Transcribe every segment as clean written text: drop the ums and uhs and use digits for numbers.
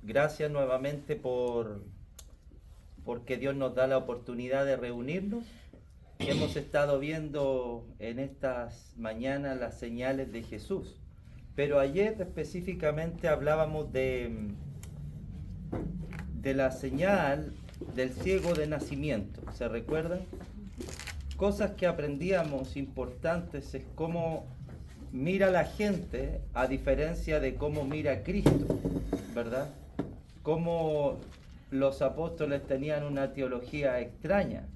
Gracias nuevamente porque Dios nos da la oportunidad de reunirnos. Hemos estado viendo en estas mañanas las señales de Jesús, pero ayer específicamente hablábamos de la señal del ciego de nacimiento. ¿Se recuerdan? Cosas que aprendíamos importantes es cómo mira la gente a diferencia de cómo mira Cristo, ¿verdad? Cómo los apóstoles tenían una teología extraña.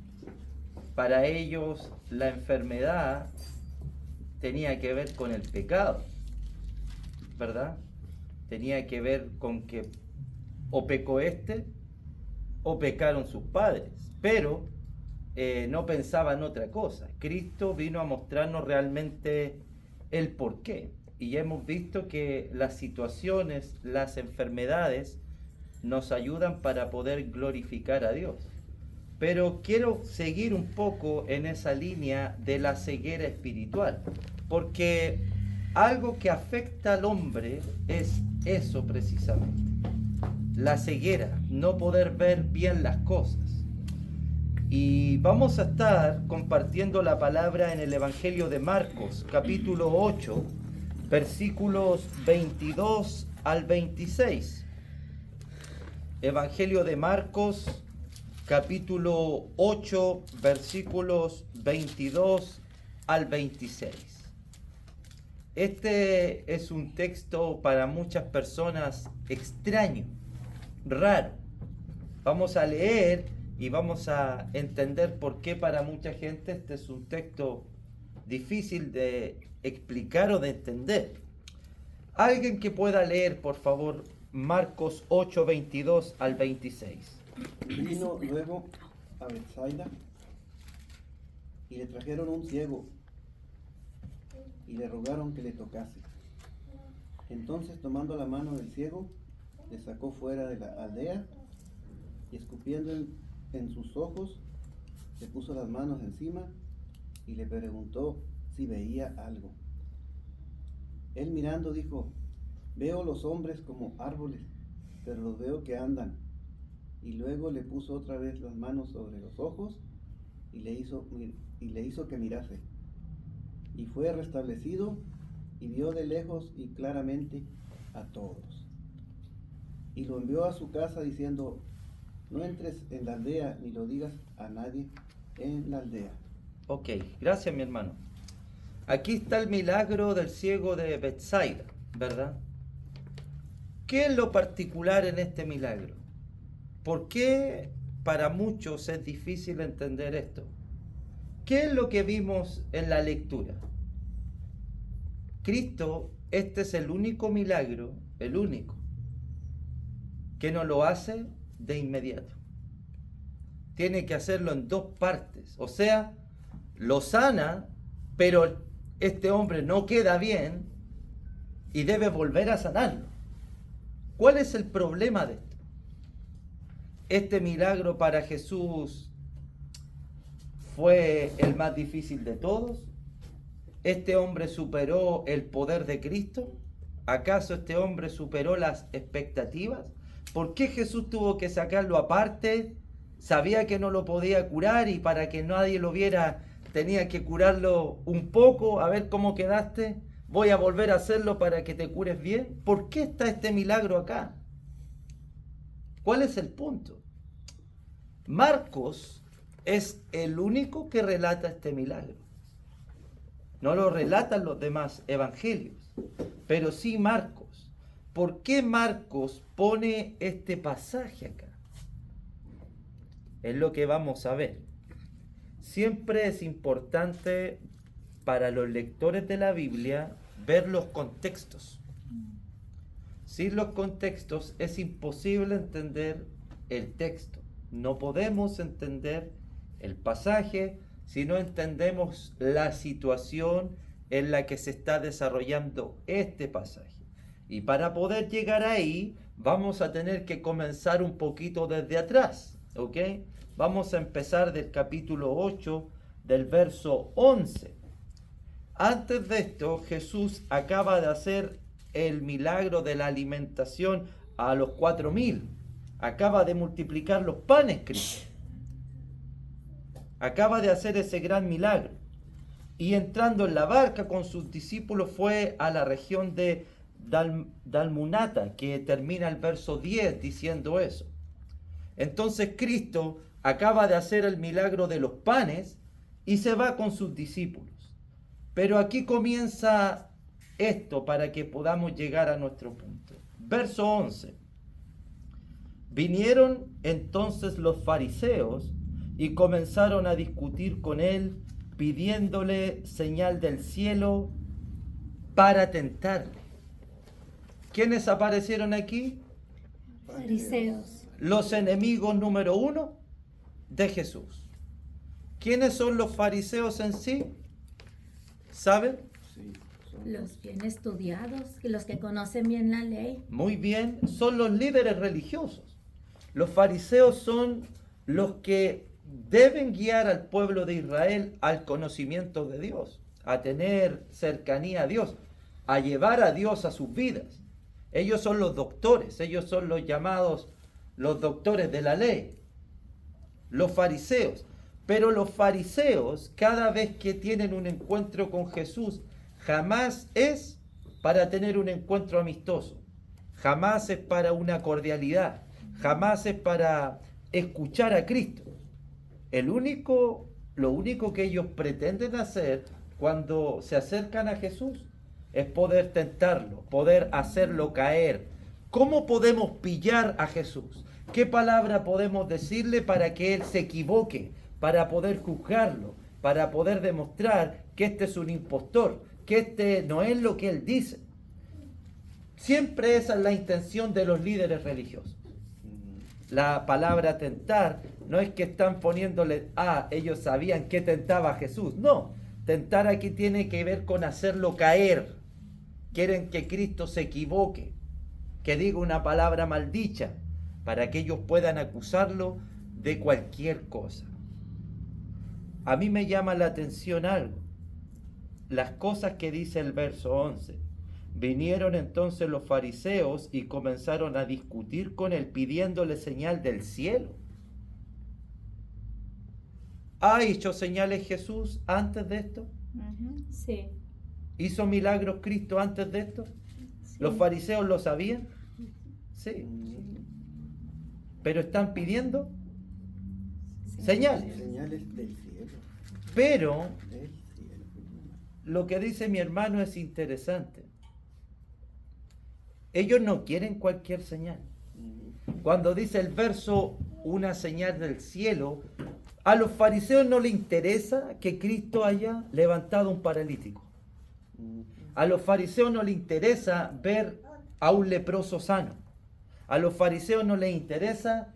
Para ellos la enfermedad tenía que ver con el pecado, ¿verdad? Tenía que ver con que o pecó o pecaron sus padres, pero no pensaban otra cosa. Cristo vino a mostrarnos realmente el porqué, y ya hemos visto que las situaciones, las enfermedades nos ayudan para poder glorificar a Dios. Pero quiero seguir un poco en esa línea de la ceguera espiritual, porque algo que afecta al hombre es eso precisamente, la ceguera, no poder ver bien las cosas. Y vamos a estar compartiendo la palabra en el Evangelio de Marcos, capítulo 8, versículos 22 al 26. Evangelio de Marcos, capítulo 8, versículos 22 al 26. Este es un texto para muchas personas extraño, raro. Vamos a leer y vamos a entender por qué para mucha gente este es un texto difícil de explicar o de entender. Alguien que pueda leer, por favor, Marcos 8, 22 al 26. Vino luego a Betsaida y le trajeron un ciego y le rogaron que le tocase. Entonces, tomando la mano del ciego, le sacó fuera de la aldea y escupiendo en sus ojos, le puso las manos encima y le preguntó si veía algo. Él mirando dijo: veo los hombres como árboles, pero los veo que andan. Y luego le puso otra vez las manos sobre los ojos y le hizo que mirase. Y fue restablecido y vio de lejos y claramente a todos. Y lo envió a su casa diciendo: no entres en la aldea ni lo digas a nadie en la aldea. Ok, gracias mi hermano. Aquí está el milagro del ciego de Betsaida, ¿verdad? ¿Qué es lo particular en este milagro? ¿Por qué para muchos es difícil entender esto? ¿Qué es lo que vimos en la lectura? Cristo, este es el único milagro, el único, que no lo hace de inmediato. Tiene que hacerlo en dos partes. O sea, lo sana, pero este hombre no queda bien y debe volver a sanarlo. ¿Cuál es el problema de esto? Este milagro para Jesús fue el más difícil de todos. ¿Este hombre superó el poder de Cristo? ¿Acaso este hombre superó las expectativas? ¿Por qué Jesús tuvo que sacarlo aparte? Sabía que no lo podía curar y para que nadie lo viera tenía que curarlo un poco, a ver cómo quedaste. Voy a volver a hacerlo para que te cures bien. ¿Por qué está este milagro acá? ¿Cuál es el punto? Marcos es el único que relata este milagro. No lo relatan los demás evangelios, pero sí Marcos. ¿Por qué Marcos pone este pasaje acá? Es lo que vamos a ver. Siempre es importante para los lectores de la Biblia ver los contextos. Sin los contextos es imposible entender el texto. No podemos entender el pasaje si no entendemos la situación en la que se está desarrollando este pasaje. Y para poder llegar ahí, vamos a tener que comenzar un poquito desde atrás, ¿ok? Vamos a empezar del capítulo 8, del verso 11. Antes de esto, Jesús acaba de hacer el milagro de la alimentación a los 4.000. Acaba de multiplicar los panes, Cristo. Acaba de hacer ese gran milagro. Y entrando en la barca con sus discípulos fue a la región de Dalmunata, que termina el verso 10 diciendo eso. Entonces Cristo acaba de hacer el milagro de los panes y se va con sus discípulos. Pero aquí comienza esto para que podamos llegar a nuestro punto. Verso 11. Vinieron entonces los fariseos y comenzaron a discutir con él, pidiéndole señal del cielo para tentarle. ¿Quiénes aparecieron aquí? Fariseos. Los enemigos número 1 de Jesús. ¿Quiénes son los fariseos en sí? ¿Saben? Sí, son Los bien estudiados, los que conocen bien la ley. Muy bien, son los líderes religiosos. Los fariseos son los que deben guiar al pueblo de Israel al conocimiento de Dios, a tener cercanía a Dios, a llevar a Dios a sus vidas. Ellos son los doctores, ellos son los llamados los doctores de la ley, los fariseos. Pero los fariseos, cada vez que tienen un encuentro con Jesús, jamás es para tener un encuentro amistoso, jamás es para una cordialidad, jamás es para escuchar a Cristo. Lo único que ellos pretenden hacer cuando se acercan a Jesús es poder tentarlo, poder hacerlo caer. ¿Cómo podemos pillar a Jesús? ¿Qué palabra podemos decirle para que Él se equivoque? Para poder juzgarlo, para poder demostrar que este es un impostor, que este no es lo que Él dice. Siempre esa es la intención de los líderes religiosos. La palabra tentar no es que están poniéndole, ellos sabían que tentaba a Jesús. No, tentar aquí tiene que ver con hacerlo caer. Quieren que Cristo se equivoque, que diga una palabra maldicha, para que ellos puedan acusarlo de cualquier cosa. A mí me llama la atención algo. Las cosas que dice el verso 11. Vinieron entonces los fariseos y comenzaron a discutir con él, pidiéndole señal del cielo. ¿Ha hecho señales Jesús antes de esto? Sí. ¿Hizo milagros Cristo antes de esto? Sí. ¿Los fariseos lo sabían? Sí. Pero están pidiendo señales. señales del cielo. Pero Del cielo. lo que dice mi hermano es interesante. Ellos no quieren cualquier señal. Cuando dice el verso, una señal del cielo, a los fariseos no les interesa que Cristo haya levantado un paralítico. A los fariseos no les interesa ver a un leproso sano. A los fariseos no les interesa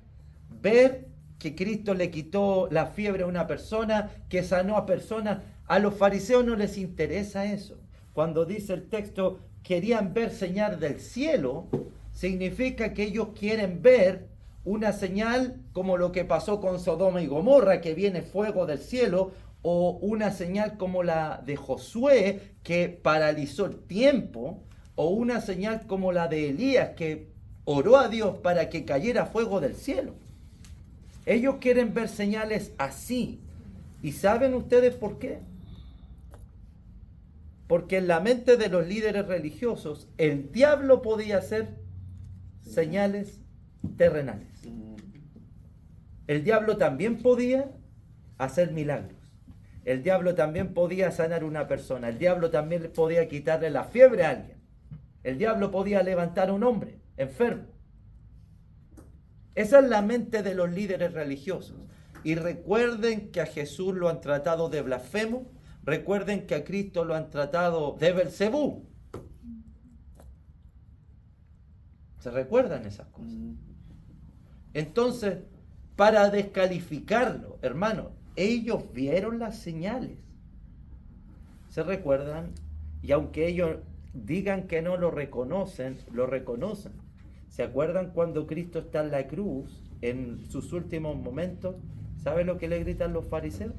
ver que Cristo le quitó la fiebre a una persona, que sanó a personas. A los fariseos no les interesa eso. Cuando dice el texto, querían ver señal del cielo, significa que ellos quieren ver una señal como lo que pasó con Sodoma y Gomorra, que viene fuego del cielo, o una señal como la de Josué, que paralizó el tiempo, o una señal como la de Elías, que oró a Dios para que cayera fuego del cielo. Ellos quieren ver señales así. ¿Y saben ustedes por qué? Porque en la mente de los líderes religiosos, el diablo podía hacer señales terrenales. El diablo también podía hacer milagros. El diablo también podía sanar a una persona. El diablo también podía quitarle la fiebre a alguien. El diablo podía levantar a un hombre enfermo. Esa es la mente de los líderes religiosos. Y recuerden que a Jesús lo han tratado de blasfemo. Recuerden que a Cristo lo han tratado de Belcebú. ¿Se recuerdan esas cosas? Entonces, para descalificarlo, hermano, ellos vieron las señales. ¿Se recuerdan? Y aunque ellos digan que no lo reconocen, lo reconocen. ¿Se acuerdan cuando Cristo está en la cruz, en sus últimos momentos? ¿Sabe lo que le gritan los fariseos?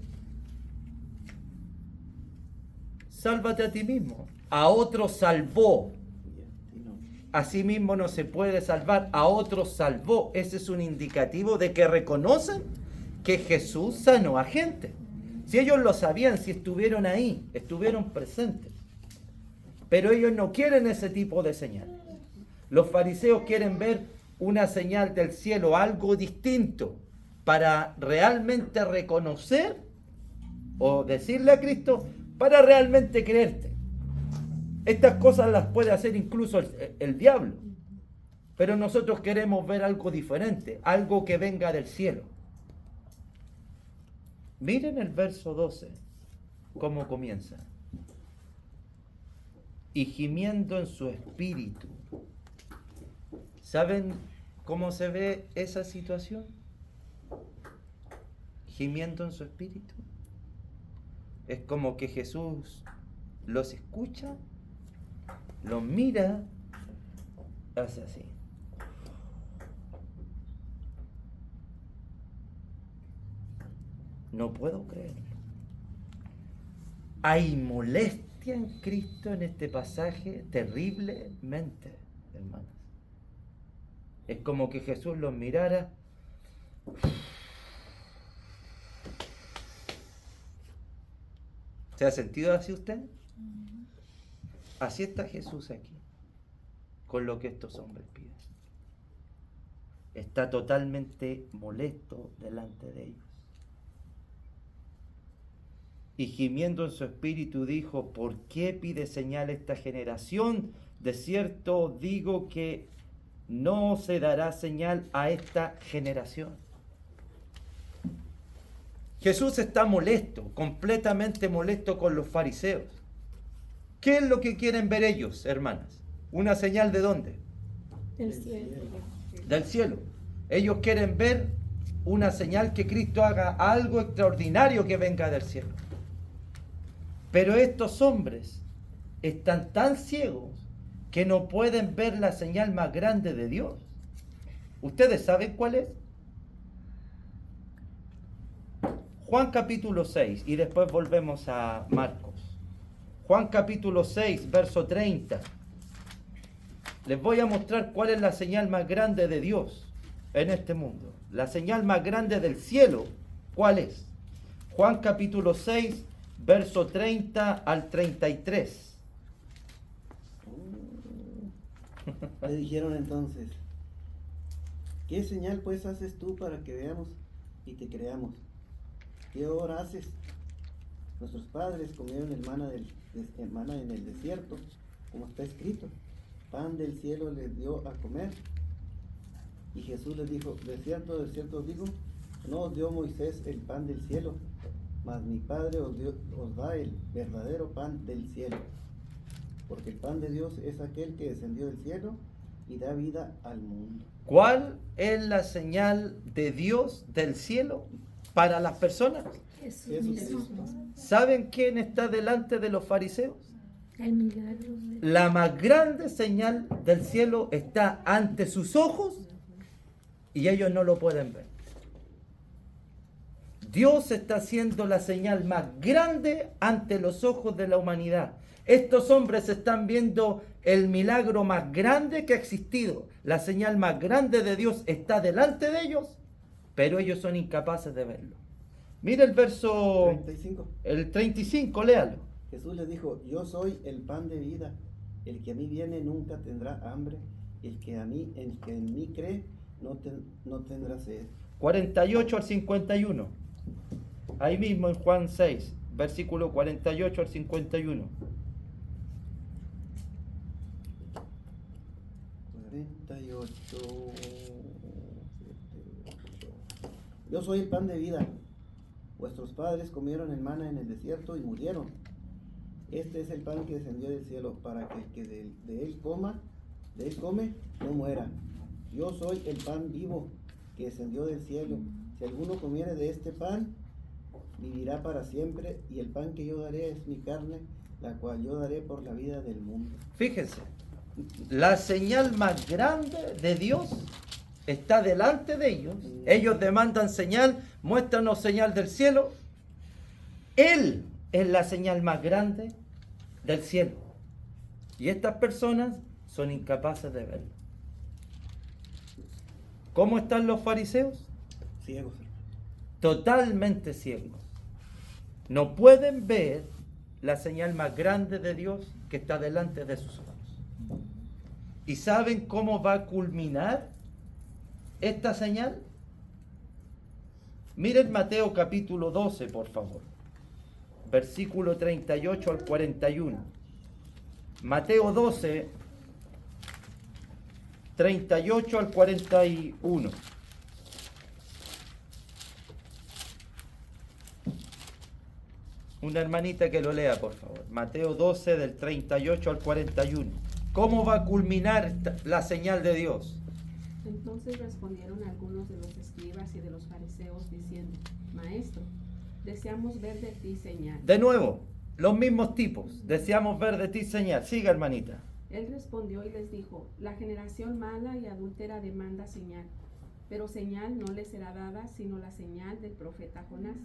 Sálvate a ti mismo. A otro salvó. a sí mismo no se puede salvar, a otros salvó. Ese es un indicativo de que reconocen que Jesús sanó a gente. Si ellos lo sabían, si estuvieron ahí, estuvieron presentes. Pero ellos no quieren ese tipo de señal. Los fariseos quieren ver una señal del cielo, algo distinto, para realmente reconocer o decirle a Cristo, para realmente creerte. Estas cosas las puede hacer incluso el diablo. Pero nosotros queremos ver algo diferente, algo que venga del cielo. Miren el verso 12, cómo comienza. Y gimiendo en su espíritu. ¿Saben cómo se ve esa situación? Gimiendo en su espíritu. Es como que Jesús los escucha, los mira, hace así. No puedo creerlo. Hay molestia en Cristo en este pasaje terriblemente, hermanos. Es como que Jesús los mirara. ¿Se ha sentido así usted? Así está Jesús aquí, con lo que estos hombres piden. Está totalmente molesto delante de ellos. Y gimiendo en su espíritu dijo, ¿por qué pide señal esta generación? De cierto digo que no se dará señal a esta generación. Jesús está molesto, completamente molesto con los fariseos. ¿Qué es lo que quieren ver ellos, hermanas? ¿Una señal de dónde? Del cielo. Del cielo. Ellos quieren ver una señal que Cristo haga algo extraordinario que venga del cielo. Pero estos hombres están tan ciegos que no pueden ver la señal más grande de Dios. ¿Ustedes saben cuál es? Juan capítulo 6, y después volvemos a Marcos. Juan capítulo 6, verso 30. Les voy a mostrar cuál es la señal más grande de Dios en este mundo. La señal más grande del cielo, ¿cuál es? Juan capítulo 6, verso 30 al 33. Le dijeron entonces, ¿qué señal pues haces tú para que veamos y te creamos? ¿Qué obra haces? Nuestros padres comieron el maná en el desierto, como está escrito. Pan del cielo les dio a comer. Y Jesús les dijo, de cierto os digo, no os dio Moisés el pan del cielo, mas mi Padre os da el verdadero pan del cielo. Porque el pan de Dios es aquel que descendió del cielo y da vida al mundo. ¿Cuál es la señal de Dios del cielo para las personas? Jesús Jesucristo. mismo. ¿Saben quién está delante de los fariseos? El milagro. La más grande señal del cielo está ante sus ojos y ellos no lo pueden ver. Dios está haciendo la señal más grande ante los ojos de la humanidad. Estos hombres están viendo el milagro más grande que ha existido. La señal más grande de Dios está delante de ellos, pero ellos son incapaces de verlo. Mira el verso 35. el 35, léalo. Jesús les dijo, yo soy el pan de vida. El que a mí viene nunca tendrá hambre. El que en mí cree no tendrá sed. 48 al 51. Ahí mismo en Juan 6, versículo 48 al 51. 48. Yo soy el pan de vida. Vuestros padres comieron el maná en el desierto y murieron. Este es el pan que descendió del cielo, para que el que de él come, no muera. Yo soy el pan vivo que descendió del cielo. Si alguno comiere de este pan, vivirá para siempre, y el pan que yo daré es mi carne, la cual yo daré por la vida del mundo. Fíjense, la señal más grande de Dios está delante de ellos. Ellos demandan señal, muéstranos señal del cielo. Él es la señal más grande del cielo. Y estas personas son incapaces de verlo. ¿Cómo están los fariseos? Ciegos, hermano. Totalmente ciegos. No pueden ver la señal más grande de Dios que está delante de sus ojos. ¿Y saben cómo va a culminar esta señal? Miren Mateo capítulo 12, por favor. Versículo 38 al 41. Mateo 12, 38 al 41. Una hermanita que lo lea, por favor. Mateo 12, del 38 al 41. ¿Cómo va a culminar la señal de Dios? Entonces respondieron algunos de los escribas y de los fariseos diciendo: Maestro, deseamos ver de ti señal. De nuevo, los mismos tipos. Deseamos ver de ti señal. Siga, hermanita. Él respondió y les dijo: La generación mala y adúltera demanda señal, pero señal no le será dada sino la señal del profeta Jonás.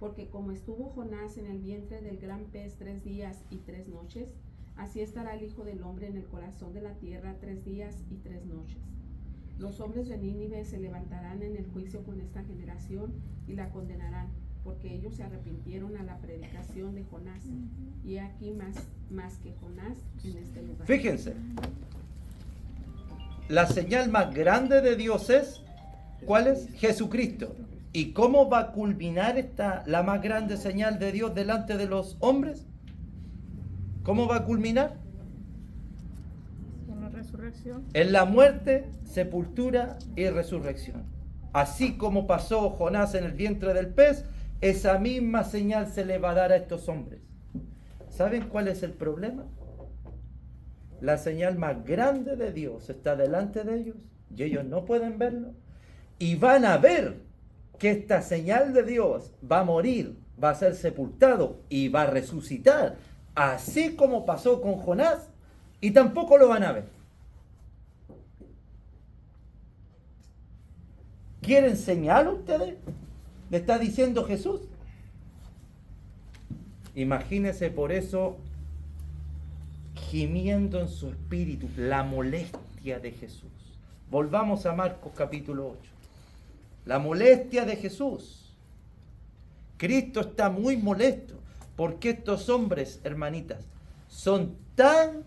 Porque como estuvo Jonás en el vientre del gran pez 3 días y 3 noches, así estará el Hijo del Hombre en el corazón de la tierra 3 días y 3 noches. Los hombres de Nínive se levantarán en el juicio con esta generación y la condenarán, porque ellos se arrepintieron a la predicación de Jonás. Y aquí más que Jonás en este lugar. Fíjense. La señal más grande de Dios es, ¿cuál es? Jesucristo. ¿Y cómo va a culminar la más grande señal de Dios delante de los hombres? ¿Cómo va a culminar? Con la resurrección. En la muerte, sepultura y resurrección. Así como pasó Jonás en el vientre del pez, esa misma señal se le va a dar a estos hombres. ¿Saben cuál es el problema? La señal más grande de Dios está delante de ellos y ellos no pueden verlo. Y van a ver que esta señal de Dios va a morir, va a ser sepultado y va a resucitar, así como pasó con Jonás, y tampoco lo van a ver. ¿Quieren señal ustedes? Le está diciendo Jesús. Imagínense por eso gimiendo en su espíritu la molestia de Jesús. Volvamos a Marcos capítulo 8. La molestia de Jesús. Cristo está muy molesto porque estos hombres, hermanitas, son tan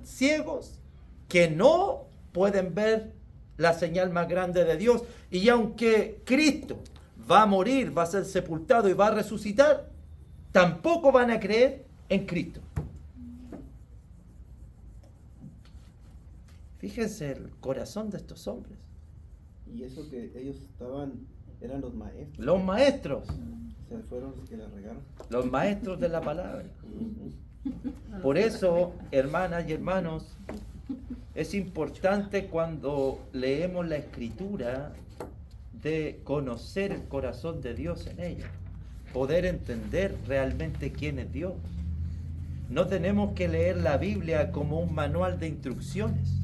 ciegos que no pueden ver la señal más grande de Dios. Y aunque Cristo va a morir, va a ser sepultado y va a resucitar, tampoco van a creer en Cristo. Fíjense el corazón de estos hombres. Y eso que ellos eran los maestros. Los maestros. Se fueron los que la regaron. Los maestros de la palabra. Ujú. Por eso, hermanas y hermanos, es importante cuando leemos la Escritura de conocer el corazón de Dios en ella, poder entender realmente quién es Dios. No tenemos que leer la Biblia como un manual de instrucciones.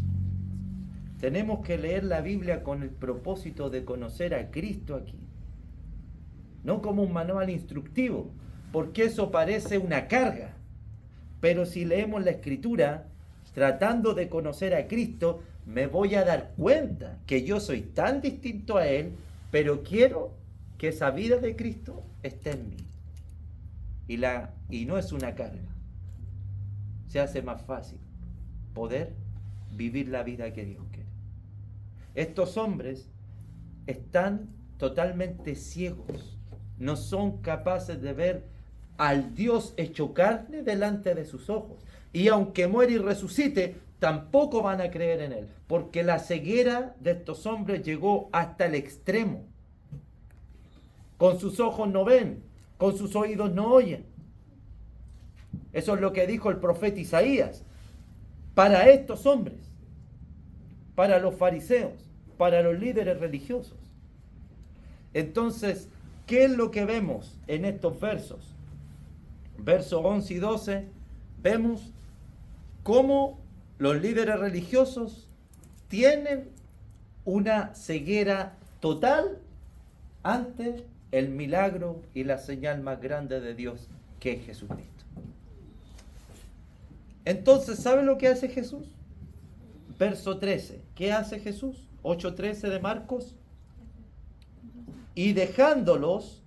Tenemos que leer la Biblia con el propósito de conocer a Cristo aquí. No como un manual instructivo, porque eso parece una carga. Pero si leemos la Escritura tratando de conocer a Cristo, me voy a dar cuenta que yo soy tan distinto a Él, pero quiero que esa vida de Cristo esté en mí. Y no es una carga. Se hace más fácil poder vivir la vida que Dios quiere. Estos hombres están totalmente ciegos. No son capaces de ver al Dios hecho carne delante de sus ojos. Y aunque muere y resucite, tampoco van a creer en Él. Porque la ceguera de estos hombres llegó hasta el extremo. Con sus ojos no ven, con sus oídos no oyen. Eso es lo que dijo el profeta Isaías. Para estos hombres, para los fariseos, para los líderes religiosos. Entonces, ¿qué es lo que vemos en estos versos? Versos 11 y 12, vemos cómo los líderes religiosos tienen una ceguera total ante el milagro y la señal más grande de Dios, que es Jesucristo. Entonces, ¿sabe lo que hace Jesús? verso 13. ¿Qué hace Jesús? 8:13 de Marcos. Y dejándolos,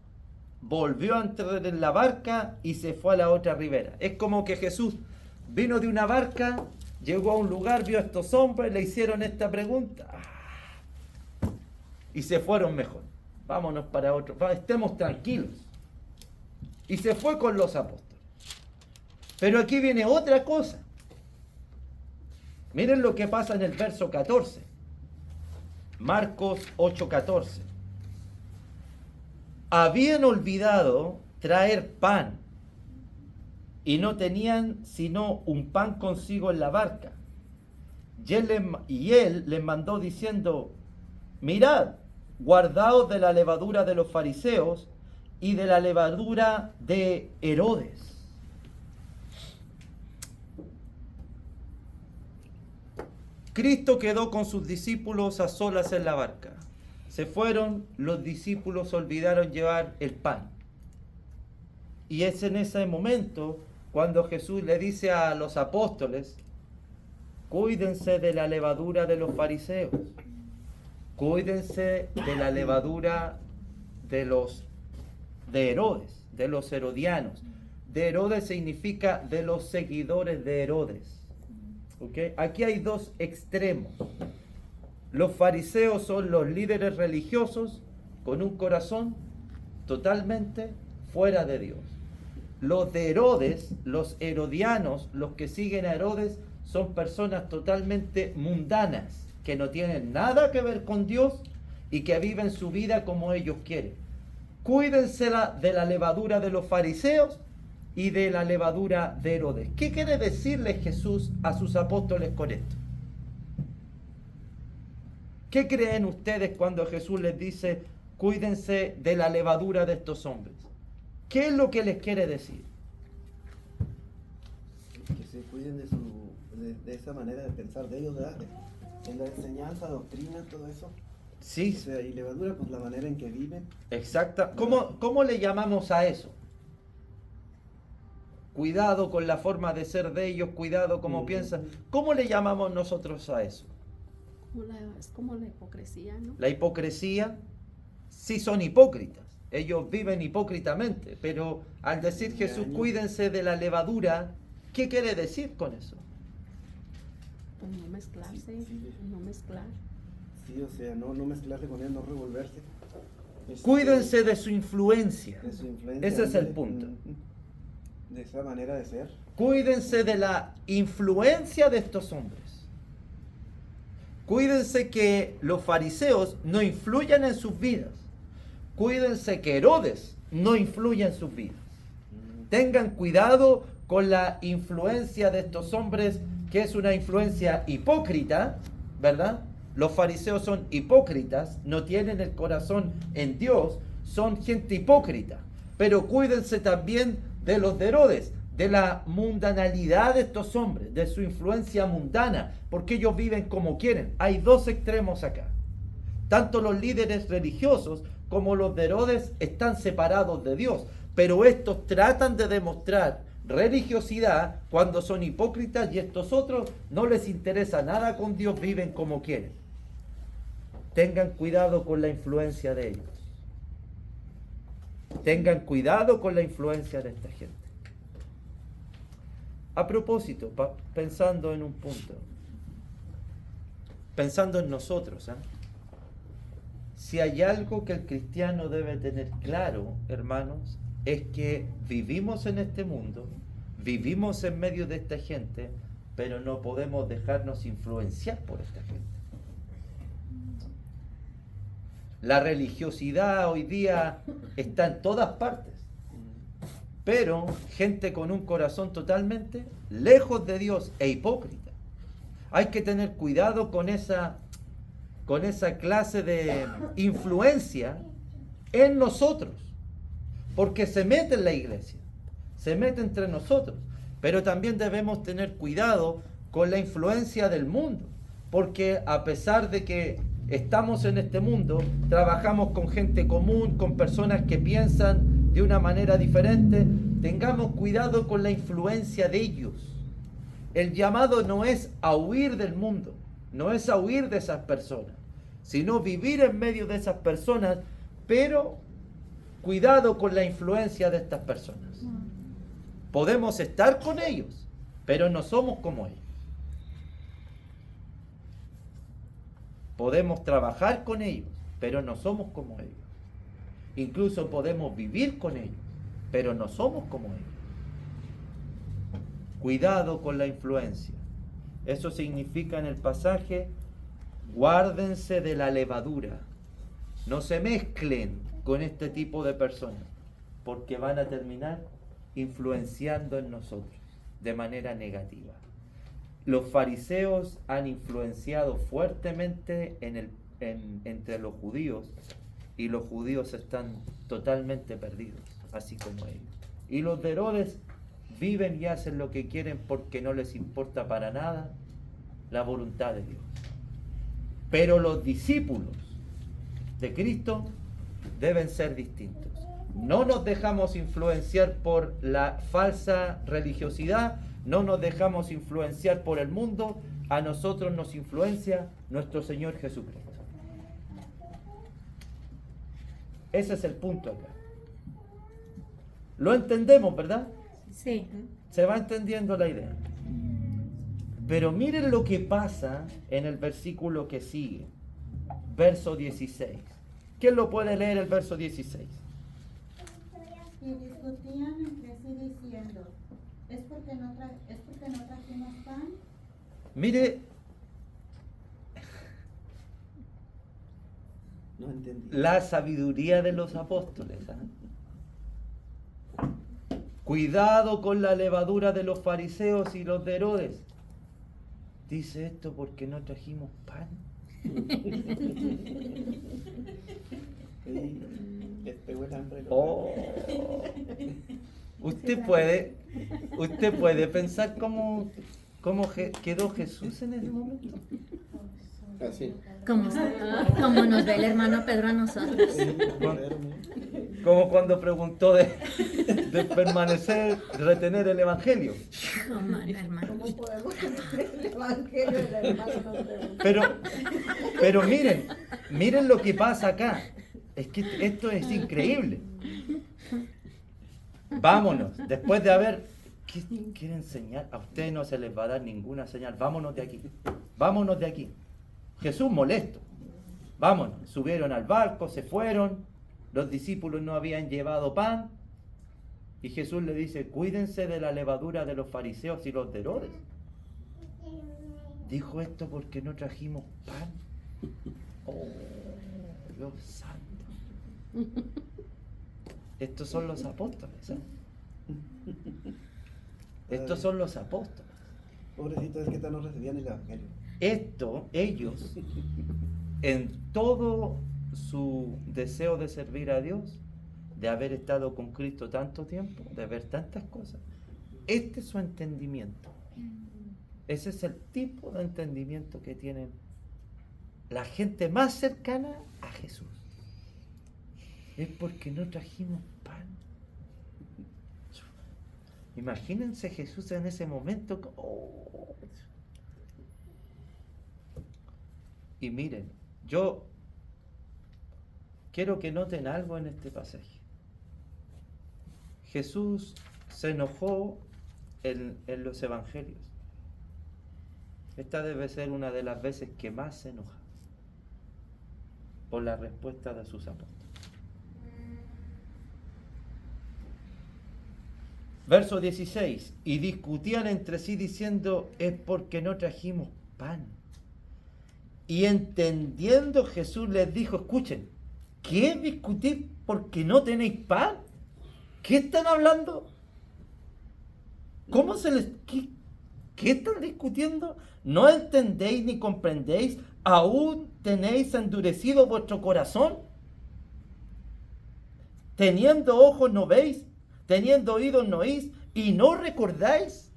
volvió a entrar en la barca y se fue a la otra ribera. Es como que Jesús vino de una barca, llegó a un lugar, vio a estos hombres, le hicieron esta pregunta y se fueron mejor. Vámonos para otro, estemos tranquilos. Y se fue con los apóstoles. Pero aquí viene otra cosa. Miren lo que pasa en el verso 14. Marcos 8:14. Habían olvidado traer pan y no tenían sino un pan consigo en la barca. Y él les mandó diciendo: mirad, guardaos de la levadura de los fariseos y de la levadura de Herodes. Cristo quedó con sus discípulos a solas en la barca. Se fueron, los discípulos olvidaron llevar el pan. Y es en ese momento cuando Jesús le dice a los apóstoles: cuídense de la levadura de los fariseos, cuídense de la levadura de Herodes, de los herodianos. De Herodes significa de los seguidores de Herodes. ¿Okay? Aquí hay dos extremos. Los fariseos son los líderes religiosos con un corazón totalmente fuera de Dios. Los de Herodes, los herodianos, los que siguen a Herodes, son personas totalmente mundanas, que no tienen nada que ver con Dios y que viven su vida como ellos quieren. Cuídense de la levadura de los fariseos y de la levadura de Herodes. ¿Qué quiere decirle Jesús a sus apóstoles con esto? ¿Qué creen ustedes cuando Jesús les dice: cuídense de la levadura de estos hombres? ¿Qué es lo que les quiere decir? Que se cuiden de esa manera de pensar de ellos, ¿verdad? En la enseñanza, doctrina, todo eso. Sí. O sea, y levadura, pues la manera en que viven. Exacta. ¿Cómo le llamamos a eso? Cuidado con la forma de ser de ellos, cuidado cómo piensan. ¿Cómo le llamamos nosotros a eso? Es como la hipocresía, ¿no? La hipocresía, sí son hipócritas. Ellos viven hipócritamente, pero al decir Jesús, cuídense de la levadura, ¿qué quiere decir con eso? Pues no mezclarse, Sí. no mezclar. Sí, o sea, no mezclarse con él, no revolverse. Cuídense de su influencia. De su influencia. Ese es el punto. De esa manera de ser. Cuídense de la influencia de estos hombres. Cuídense que los fariseos no influyan en sus vidas. Cuídense que Herodes no influya en sus vidas. Tengan cuidado con la influencia de estos hombres, que es una influencia hipócrita, ¿verdad? Los fariseos son hipócritas, no tienen el corazón en Dios, son gente hipócrita. Pero cuídense también de los de Herodes, de la mundanalidad de estos hombres, de su influencia mundana, porque ellos viven como quieren. Hay dos extremos acá. Tanto los líderes religiosos como los de Herodes están separados de Dios, pero estos tratan de demostrar religiosidad cuando son hipócritas, y estos otros no les interesa nada con Dios, viven como quieren. Tengan cuidado con la influencia de ellos. Tengan cuidado con la influencia de esta gente. A propósito, pensando en un punto, pensando en nosotros, si hay algo que el cristiano debe tener claro, hermanos, es que vivimos en este mundo, vivimos en medio de esta gente, pero no podemos dejarnos influenciar por esta gente. La religiosidad hoy día está en todas partes, pero gente con un corazón totalmente lejos de Dios e hipócrita. Hay que tener cuidado con esa clase de influencia en nosotros, porque se mete en la iglesia, se mete entre nosotros, pero también debemos tener cuidado con la influencia del mundo, porque a pesar de que estamos en este mundo, trabajamos con gente común, con personas que piensan de una manera diferente. Tengamos cuidado con la influencia de ellos. El llamado no es a huir del mundo, no es a huir de esas personas, sino vivir en medio de esas personas, pero cuidado con la influencia de estas personas. Podemos estar con ellos, pero no somos como ellos. Podemos trabajar con ellos, pero no somos como ellos. Incluso podemos vivir con ellos, pero no somos como ellos. Cuidado con la influencia. Eso significa en el pasaje, guárdense de la levadura. No se mezclen con este tipo de personas, porque van a terminar influenciando en nosotros de manera negativa. Los fariseos han influenciado fuertemente entre los judíos, y los judíos están totalmente perdidos, así como ellos. Y los de Herodes viven y hacen lo que quieren porque no les importa para nada la voluntad de Dios. Pero los discípulos de Cristo deben ser distintos. No nos dejamos influenciar por la falsa religiosidad, no nos dejamos influenciar por el mundo, a nosotros nos influencia nuestro Señor Jesucristo. Ese es el punto acá. Lo entendemos, ¿verdad? Sí. Se va entendiendo la idea. Pero miren lo que pasa en el versículo que sigue, verso 16. ¿Quién lo puede leer el verso 16? Y discutían entre sí diciendo, ¿es porque no trajimos pan? Mire, No entendí. la sabiduría de los apóstoles. Cuidado con la levadura de los fariseos y los de Herodes. Dice esto porque no trajimos pan. Sí, les pegó el hambre. Oh. Usted puede pensar cómo quedó Jesús en ese momento. Así. Como nos ve el hermano Pedro a nosotros. Como cuando preguntó de permanecer, de retener el evangelio. Hermano. ¿Cómo podemos entender el evangelio del hermano? Pero miren lo que pasa acá. Es que esto es increíble. Vámonos, después de haber... ¿Qué quieren enseñar? A ustedes no se les va a dar ninguna señal. Vámonos de aquí. Vámonos de aquí. Jesús molesto. Vámonos. Subieron al barco, se fueron. Los discípulos no habían llevado pan. Y Jesús le dice, cuídense de la levadura de los fariseos y los de Herodes. Dijo esto porque no trajimos pan. Oh, Dios santo. Estos son los apóstoles. Estos son los apóstoles. Pobrecitos, es que no recibían el evangelio. Ellos, en todo su deseo de servir a Dios, de haber estado con Cristo tanto tiempo, de ver tantas cosas, este es su entendimiento. Ese es el tipo de entendimiento que tienen la gente más cercana a Jesús. Es porque no trajimos pan. Imagínense Jesús en ese momento. Oh. Y miren, yo quiero que noten algo en este pasaje. Jesús se enojó en los evangelios. Esta debe ser una de las veces que más se enoja por la respuesta de sus apóstoles. Verso 16, y discutían entre sí diciendo, es porque no trajimos pan. Y entendiendo Jesús les dijo, escuchen, ¿qué es discutir porque no tenéis pan? ¿Qué están hablando? ¿Cómo se les... ¿Qué están discutiendo? ¿No entendéis ni comprendéis? ¿Aún tenéis endurecido vuestro corazón? Teniendo ojos no veis, teniendo oídos no oís, y no recordáis.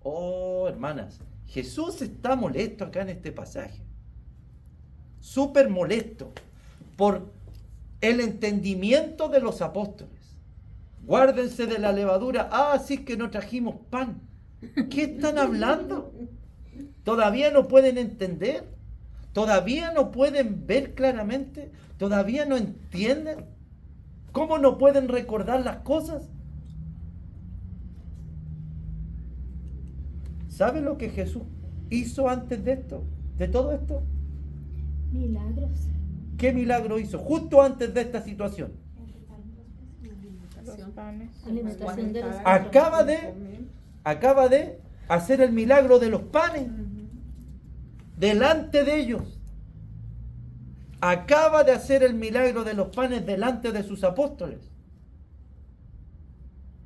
Oh, hermanas, Jesús está molesto acá en este pasaje. Súper molesto por el entendimiento de los apóstoles. Guárdense de la levadura. Ah, sí que no trajimos pan. ¿Qué están hablando? ¿Todavía no pueden entender? ¿Todavía no pueden ver claramente? ¿Todavía no entienden? ¿Cómo no pueden recordar las cosas? ¿Sabe lo que Jesús hizo antes de esto? ¿De todo esto? Milagros. ¿Qué milagro hizo justo antes de esta situación? Los panes. Alimentación de los Acaba de hacer el milagro de los panes delante de ellos. Acaba de hacer el milagro de los panes delante de sus apóstoles.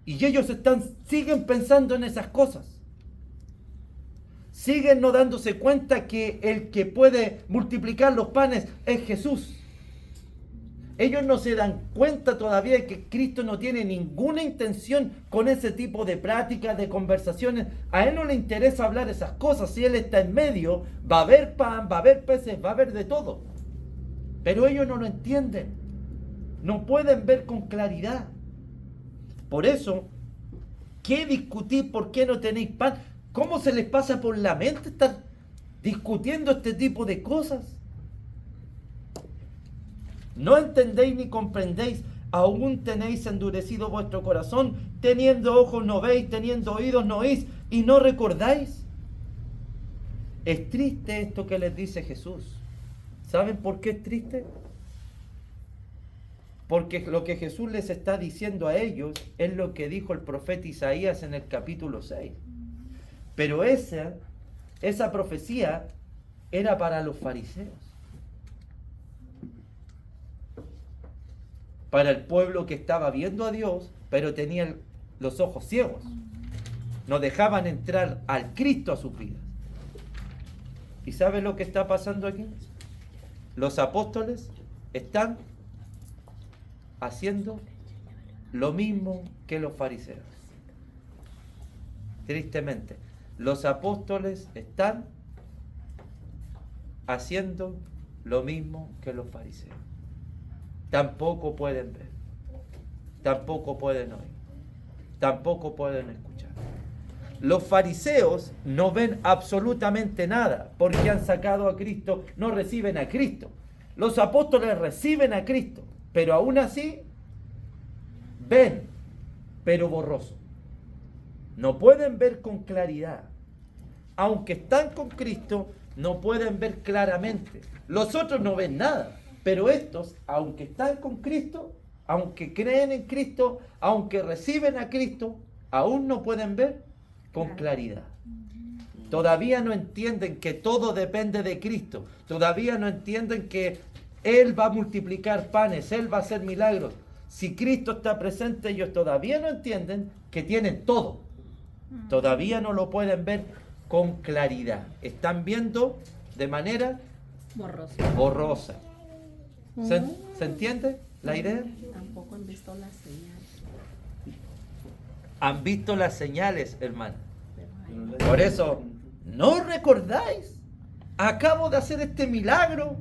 Y ellos siguen pensando en esas cosas. Siguen no dándose cuenta que el que puede multiplicar los panes es Jesús. Ellos no se dan cuenta todavía de que Cristo no tiene ninguna intención con ese tipo de prácticas, de conversaciones. A Él no le interesa hablar esas cosas. Si Él está en medio, va a haber pan, va a haber peces, va a haber de todo. Pero ellos no lo entienden. No pueden ver con claridad. Por eso, ¿qué discutir? ¿Por qué no tenéis pan? ¿Cómo se les pasa por la mente estar discutiendo este tipo de cosas? No entendéis ni comprendéis, aún tenéis endurecido vuestro corazón, teniendo ojos no veis, teniendo oídos no oís, y no recordáis. Es triste esto que les dice Jesús. ¿Saben por qué es triste? Porque lo que Jesús les está diciendo a ellos es lo que dijo el profeta Isaías en el capítulo 6. Pero esa profecía era para los fariseos. Para el pueblo que estaba viendo a Dios, pero tenía los ojos ciegos. No dejaban entrar al Cristo a sus vidas. ¿Y sabe lo que está pasando aquí? Los apóstoles están haciendo lo mismo que los fariseos. Tristemente, los apóstoles están haciendo lo mismo que los fariseos. Tampoco pueden ver, tampoco pueden oír, tampoco pueden escuchar. Los fariseos no ven absolutamente nada porque han sacado a Cristo, no reciben a Cristo. Los apóstoles reciben a Cristo, pero aún así ven, pero borroso. No pueden ver con claridad. Aunque están con Cristo, no pueden ver claramente. Los otros no ven nada. Pero estos, aunque están con Cristo, aunque creen en Cristo, aunque reciben a Cristo, aún no pueden ver con claridad. Todavía no entienden que todo depende de Cristo. Todavía no entienden que Él va a multiplicar panes, Él va a hacer milagros. Si Cristo está presente, ellos todavía no entienden que tienen todo. Todavía no lo pueden ver con claridad. Están viendo de manera borrosa. ¿Se entiende la idea? Tampoco han visto las señales. Han visto las señales, hermano. Por eso, ¿no recordáis? Acabo de hacer este milagro.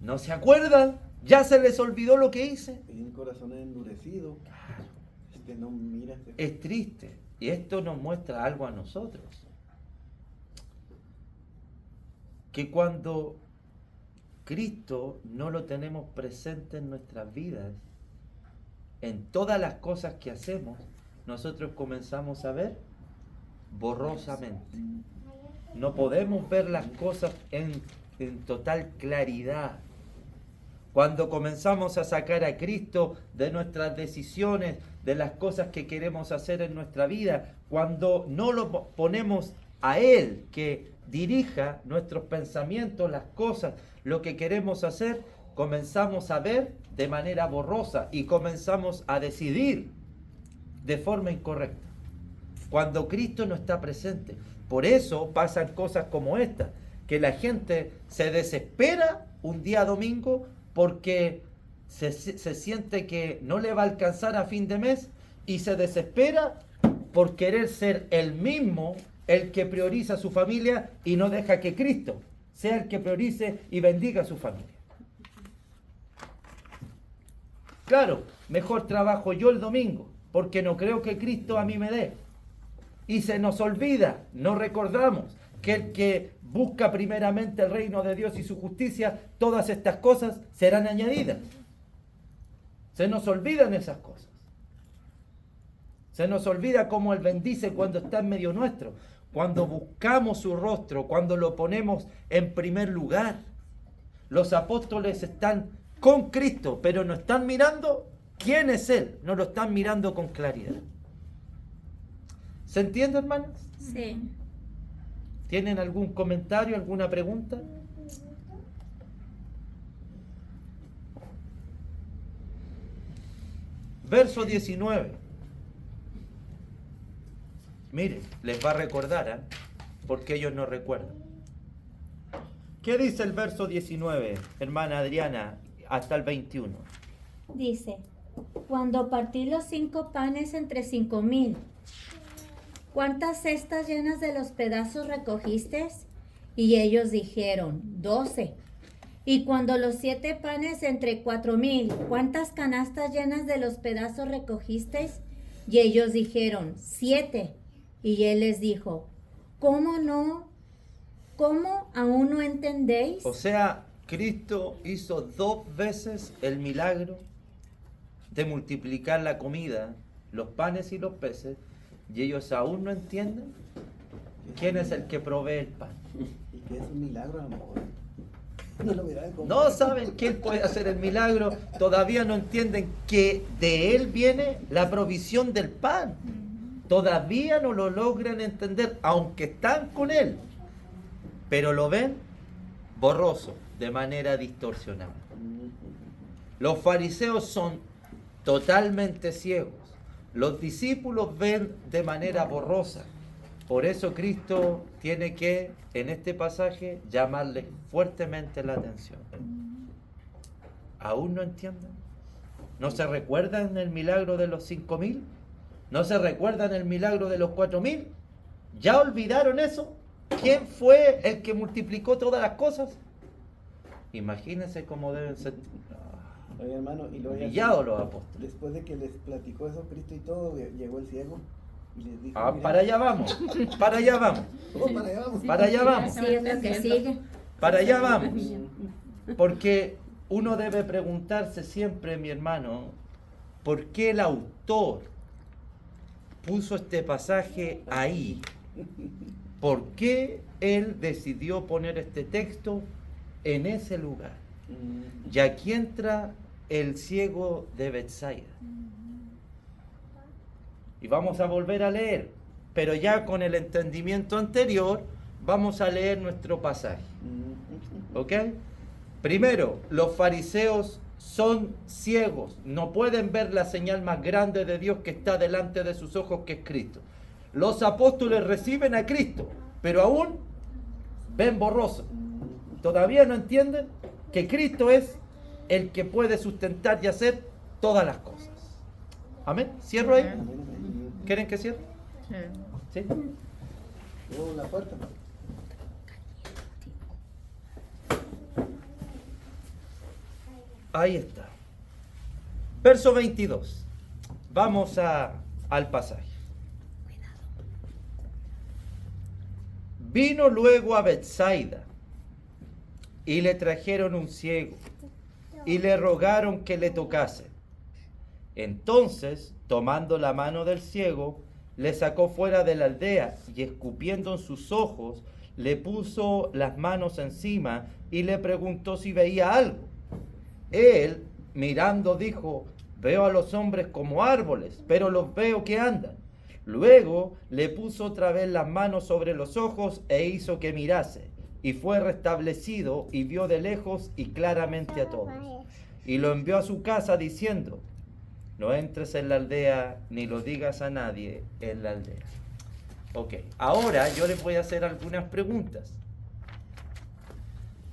¿No se acuerdan? ¿Ya se les olvidó lo que hice? Tienen corazones endurecidos. No mira. Es triste. Y esto nos muestra algo a nosotros. Que cuando Cristo no lo tenemos presente en nuestras vidas, en todas las cosas que hacemos, nosotros comenzamos a ver borrosamente. No podemos ver las cosas en total claridad. Cuando comenzamos a sacar a Cristo de nuestras decisiones, de las cosas que queremos hacer en nuestra vida, cuando no lo ponemos a Él que dirija nuestros pensamientos, las cosas, lo que queremos hacer, comenzamos a ver de manera borrosa y comenzamos a decidir de forma incorrecta. Cuando Cristo no está presente. Por eso pasan cosas como esta, que la gente se desespera un día domingo porque se siente que no le va a alcanzar a fin de mes y se desespera por querer ser el mismo el que prioriza a su familia y no deja que Cristo sea el que priorice y bendiga a su familia. Claro, mejor trabajo yo el domingo porque no creo que Cristo a mí me dé. Y se nos olvida, no recordamos. que el que busca primeramente el reino de Dios y su justicia, todas estas cosas serán añadidas. Se nos olvidan esas cosas. Se nos olvida cómo Él bendice cuando está en medio nuestro, cuando buscamos su rostro, cuando lo ponemos en primer lugar. Los apóstoles están con Cristo, pero no están mirando quién es Él, no lo están mirando con claridad. ¿Se entiende, hermanos? Sí. ¿Tienen algún comentario, alguna pregunta? Verso 19. Mire, les va a recordar, ¿eh? Porque ellos no recuerdan. ¿Qué dice el verso 19, hermana Adriana, hasta el 21? Dice, cuando partí los 5 panes entre 5,000, ¿cuántas cestas llenas de los pedazos recogiste? Y ellos dijeron, 12. Y cuando los 7 panes entre 4,000, ¿cuántas canastas llenas de los pedazos recogiste? Y ellos dijeron, 7. Y él les dijo, ¿cómo no? ¿Cómo aún no entendéis? O sea, Cristo hizo 2 veces el milagro de multiplicar la comida, los panes y los peces, y ellos aún no entienden quién es el que provee el pan. Y que es un milagro, a lo mejor. No lo verán como... No saben que Él puede hacer el milagro, todavía no entienden que de Él viene la provisión del pan. Todavía no lo logran entender, aunque están con Él, pero lo ven borroso, de manera distorsionada. Los fariseos son totalmente ciegos, los discípulos ven de manera borrosa. Por eso Cristo tiene que, en este pasaje, llamarles fuertemente la atención. ¿Aún no entienden? ¿No se recuerdan el milagro de los 5,000? ¿No se recuerdan el milagro de los 4,000? ¿Ya olvidaron eso? ¿Quién fue el que multiplicó todas las cosas? Imagínense cómo deben ser Oye, hermano, y luego humillados los apóstoles. después de que les platicó eso Cristo y todo, llegó el ciego y les dijo... Ah, mira, para allá vamos, para allá vamos, oh, para allá vamos. para allá vamos, Sí, es lo que sigue. para allá vamos. Porque uno debe preguntarse siempre, mi hermano, ¿por qué el autor puso este pasaje ahí? ¿Por qué él decidió poner este texto en ese lugar? Y aquí entra el ciego de Betsaida. Y vamos a volver a leer, pero ya con el entendimiento anterior, vamos a leer nuestro pasaje. ¿Ok? Primero, los fariseos son ciegos, no pueden ver la señal más grande de Dios que está delante de sus ojos, que es Cristo. Los apóstoles reciben a Cristo, pero aún ven borroso. Todavía no entienden que Cristo es el que puede sustentar y hacer todas las cosas. Amén. ¿Cierro ahí? ¿Quieren que cierre? Sí. ¿Sí? Oh, la puerta. Ahí está. Verso 22. Vamos al pasaje. Vino luego a Betsaida y le trajeron un ciego y le rogaron que le tocase. Entonces, tomando la mano del ciego, le sacó fuera de la aldea y escupiendo en sus ojos, le puso las manos encima y le preguntó si veía algo. Él, mirando, dijo: veo a los hombres como árboles, pero los veo que andan. Luego le puso otra vez las manos sobre los ojos e hizo que mirase. Y fue restablecido y vio de lejos y claramente a todos. Y lo envió a su casa diciendo: no entres en la aldea ni lo digas a nadie en la aldea. Ok, ahora yo les voy a hacer algunas preguntas.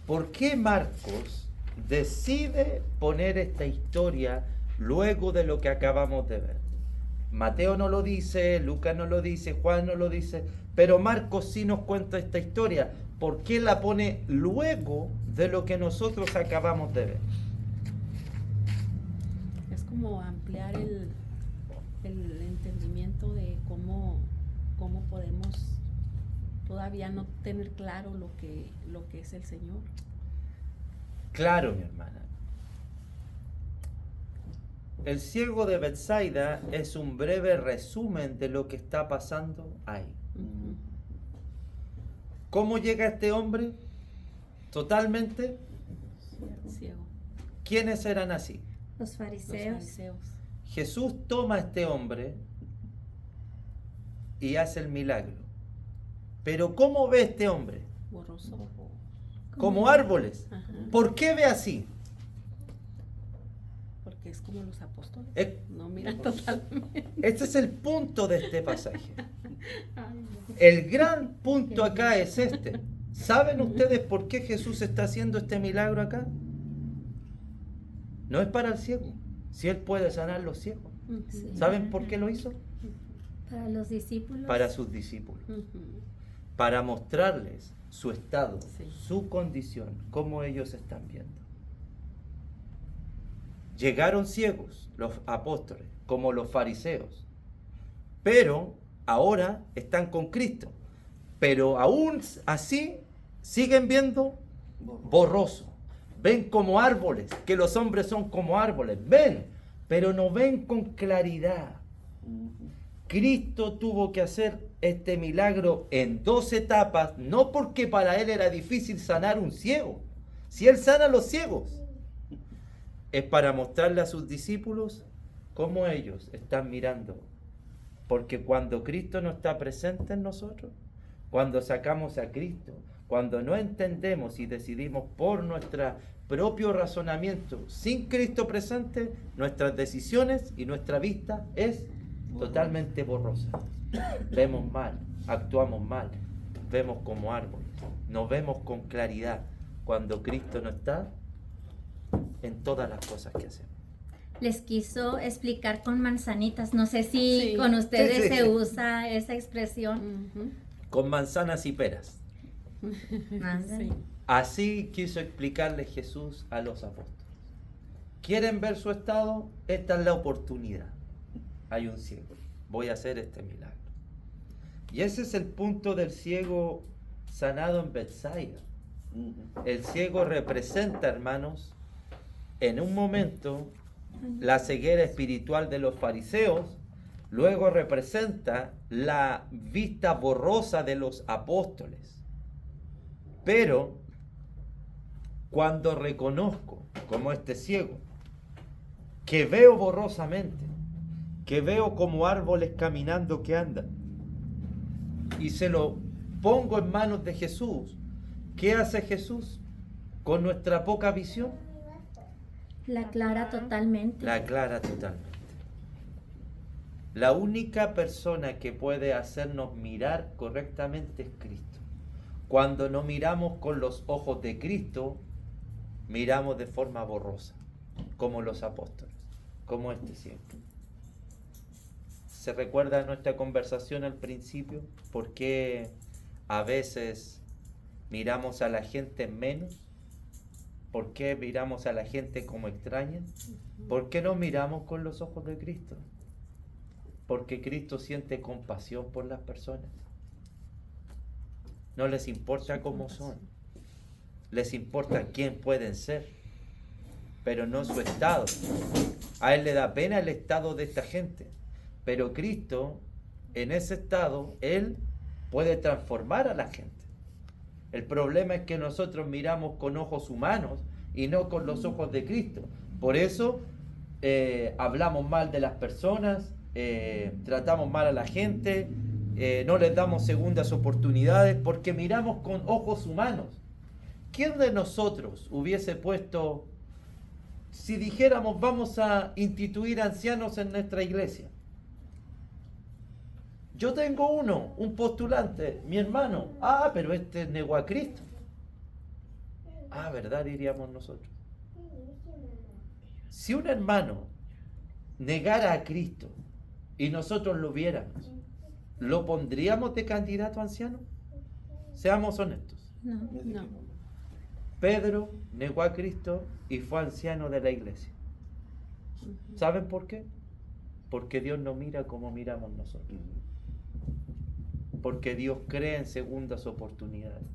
¿Por qué Marcos decide poner esta historia luego de lo que acabamos de ver? Mateo no lo dice, Lucas no lo dice, Juan no lo dice, pero Marcos sí nos cuenta esta historia. ¿Por qué la pone luego de lo que nosotros acabamos de ver? Es como ampliar el entendimiento de cómo podemos todavía no tener claro lo que es el Señor. Claro, mi hermana. El ciego de Betsaida es un breve resumen de lo que está pasando ahí. Ujú. ¿Cómo llega este hombre? Totalmente. Ciego. ¿Quiénes eran así? Los Los fariseos. fariseos. Jesús toma a este hombre y hace el milagro. Pero ¿cómo ve este hombre? Borroso. Como árboles. Ajá. ¿Por qué ve así? Porque es como los apóstoles. Es- No miran totalmente. Este es el punto de este pasaje. Ay, no. El gran punto acá es este. ¿Saben ustedes por qué Jesús está haciendo este milagro acá? No es para el ciego. Si Él puede sanar los ciegos. Ujú. Sí. ¿Saben por qué lo hizo? Para los discípulos. Para sus discípulos. Ujú. Para mostrarles su estado, Sí. su condición, cómo ellos están viendo. Llegaron ciegos los apóstoles, como los fariseos, pero ahora están con Cristo. Pero aún así siguen viendo borroso. Ven como árboles, que los hombres son como árboles. Ven, pero no ven con claridad. Cristo tuvo que hacer este milagro en 2 etapas, no porque para Él era difícil sanar un ciego. Si Él sana a los ciegos, es para mostrarle a sus discípulos cómo ellos están mirando. Porque cuando Cristo no está presente en nosotros, cuando sacamos a Cristo, cuando no entendemos y decidimos por nuestro propio razonamiento, sin Cristo presente, nuestras decisiones y nuestra vista es totalmente borrosa. Vemos mal, actuamos mal, vemos como árboles, no vemos con claridad cuando Cristo no está en todas las cosas que hacemos. Les quiso explicar con manzanitas. No sé si Sí. con ustedes Sí, sí, se sí. usa esa expresión. Ujú. Con manzanas y peras. Ándale. Sí. Así quiso explicarle Jesús a los apóstoles. ¿Quieren ver su estado? Esta es la oportunidad. Hay un ciego. Voy a hacer este milagro. Y ese es el punto del ciego sanado en Betsaida. El ciego representa, hermanos, en un momento la ceguera espiritual de los fariseos, luego representa la vista borrosa de los apóstoles. Pero cuando reconozco, como este ciego, que veo borrosamente, que veo como árboles caminando que andan, y se lo pongo en manos de Jesús, ¿qué hace Jesús con nuestra poca visión? La aclara totalmente. La aclara totalmente. La única persona que puede hacernos mirar correctamente es Cristo. Cuando no miramos con los ojos de Cristo, miramos de forma borrosa, como los apóstoles, como este ciego. ¿Se recuerda nuestra conversación al principio? ¿Por qué a veces miramos a la gente menos? ¿Por qué miramos a la gente como extraña? ¿Por qué no miramos con los ojos de Cristo? Porque Cristo siente compasión por las personas. No les importa cómo son. Les importa quién pueden ser, pero no su estado. A Él le da pena el estado de esta gente. Pero Cristo, en ese estado, Él puede transformar a la gente. El problema es que nosotros miramos con ojos humanos y no con los ojos de Cristo. Por eso hablamos mal de las personas, tratamos mal a la gente, no les damos segundas oportunidades porque miramos con ojos humanos. ¿Quién de nosotros hubiese puesto, si dijéramos vamos a instituir ancianos en nuestra iglesia? Yo tengo uno, un postulante, mi hermano. Ah, pero este negó a Cristo. Ah, ¿verdad? Diríamos nosotros. Si un hermano negara a Cristo y nosotros lo viéramos, ¿lo pondríamos de candidato a anciano? Seamos honestos. No. No. Pedro negó a Cristo y fue anciano de la iglesia. ¿Saben por qué? Porque Dios no mira como miramos nosotros. Porque Dios cree en segundas oportunidades.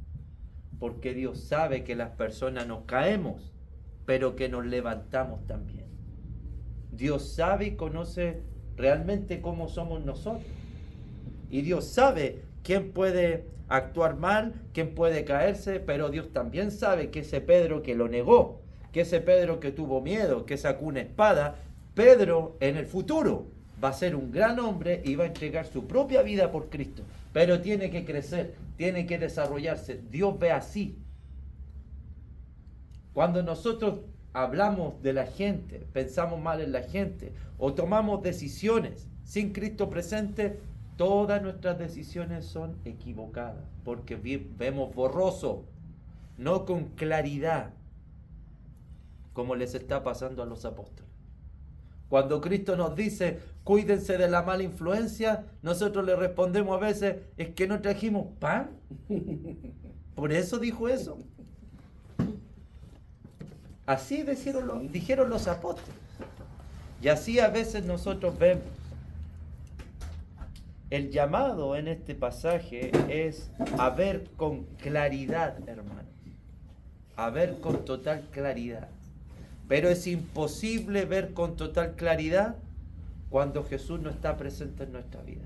Porque Dios sabe que las personas nos caemos, pero que nos levantamos también. Dios sabe y conoce realmente cómo somos nosotros. Y Dios sabe quién puede actuar mal, quién puede caerse, pero Dios también sabe que ese Pedro que lo negó, que ese Pedro que tuvo miedo, que sacó una espada, Pedro en el futuro va a ser un gran hombre y va a entregar su propia vida por Cristo. Pero tiene que crecer, tiene que desarrollarse. Dios ve así. Cuando nosotros hablamos de la gente, pensamos mal en la gente o tomamos decisiones sin Cristo presente, todas nuestras decisiones son equivocadas porque vemos borroso, no con claridad, como les está pasando a los apóstoles. Cuando Cristo nos dice, cuídense de la mala influencia, nosotros le respondemos a veces, es que no trajimos pan. Por eso dijo eso. Así dijeron los apóstoles. Y así a veces nosotros vemos. El llamado en este pasaje es a ver con claridad, hermanos. A ver con total claridad. Pero es imposible ver con total claridad cuando Jesús no está presente en nuestra vida.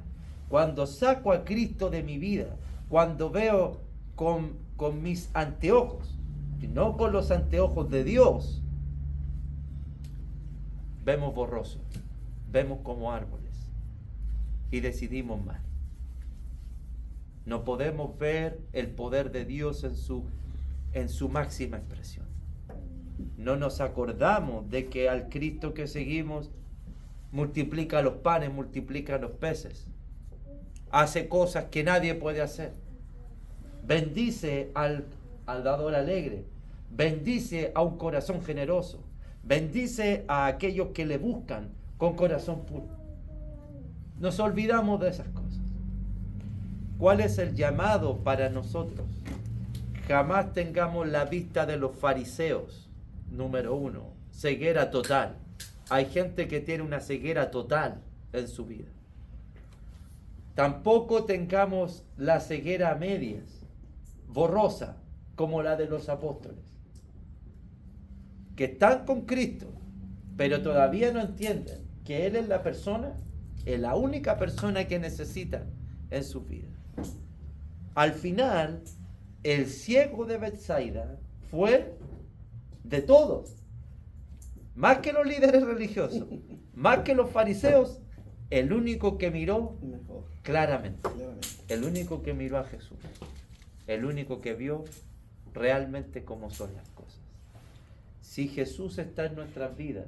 Cuando saco a Cristo de mi vida, cuando veo con mis anteojos, y no con los anteojos de Dios, vemos borroso, vemos como árboles y decidimos mal. No podemos ver el poder de Dios en su máxima expresión. No nos acordamos de que al Cristo que seguimos multiplica los panes, multiplica los peces, hace cosas que nadie puede hacer, bendice al dador alegre, bendice a un corazón generoso, bendice a aquellos que le buscan con corazón puro. Nos olvidamos de esas cosas. ¿Cuál es el llamado para nosotros? Jamás tengamos la vista de los fariseos. Número 1, ceguera total. Hay gente que tiene una ceguera total en su vida. Tampoco tengamos la ceguera a medias, borrosa, como la de los apóstoles, que están con Cristo, pero todavía no entienden que Él es la persona, es la única persona que necesitan en su vida. Al final, el ciego de Betsaida fue de todos, más que los líderes religiosos, más que los fariseos, el único que miró Mejor. claramente, el único que miró a Jesús, el único que vio realmente cómo son las cosas. Si Jesús está en nuestras vidas,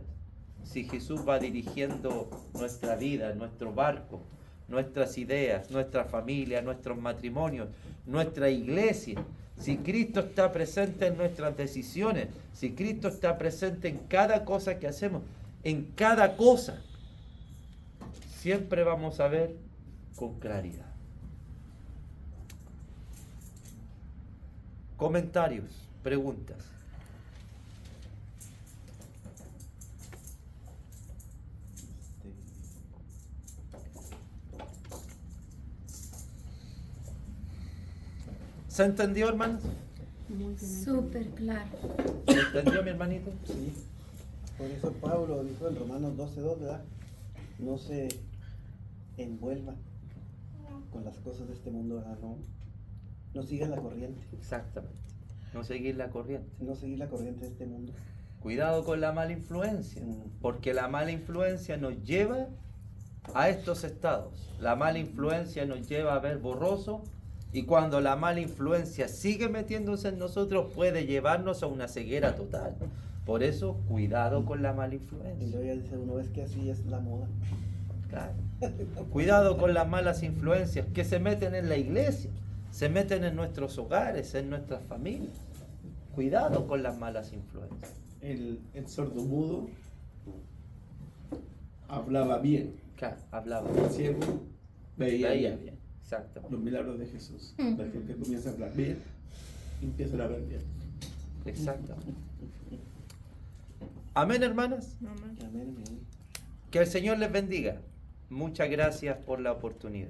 si Jesús va dirigiendo nuestra vida, nuestro barco, nuestras ideas, nuestra familia, nuestros matrimonios, nuestra iglesia, si Cristo está presente en nuestras decisiones, si Cristo está presente en cada cosa que hacemos, en cada cosa, siempre vamos a ver con claridad. Comentarios, preguntas. ¿Se entendió, hermanos? Muy bien. Súper claro. ¿Se entendió, mi hermanito? Sí. Por eso Pablo dijo en Romanos 12:2, ¿verdad? No se envuelva con las cosas de este mundo, ¿verdad? No sigan la corriente. Exactamente. No seguir la corriente. No seguir la corriente de este mundo. Cuidado con la mala influencia, porque la mala influencia nos lleva a estos estados. La mala influencia nos lleva a ver borroso, y cuando la mala influencia sigue metiéndose en nosotros, puede llevarnos a una ceguera total. Por eso, cuidado con la mala Y influencia. luego ya dice uno, es que así es la moda. Claro. Cuidado con las malas influencias que se meten en la iglesia, se meten en nuestros hogares, en nuestras familias. Cuidado con las malas influencias. El sordomudo hablaba bien, Claro, hablaba. el ciego veía Veía bien. bien. Exactamente. Los milagros de Jesús. La gente comienza a hablar bien y empieza a ver bien. Exactamente. Amén, hermanas. Amén. Amén, amén. Que el Señor les bendiga. Muchas gracias por la oportunidad.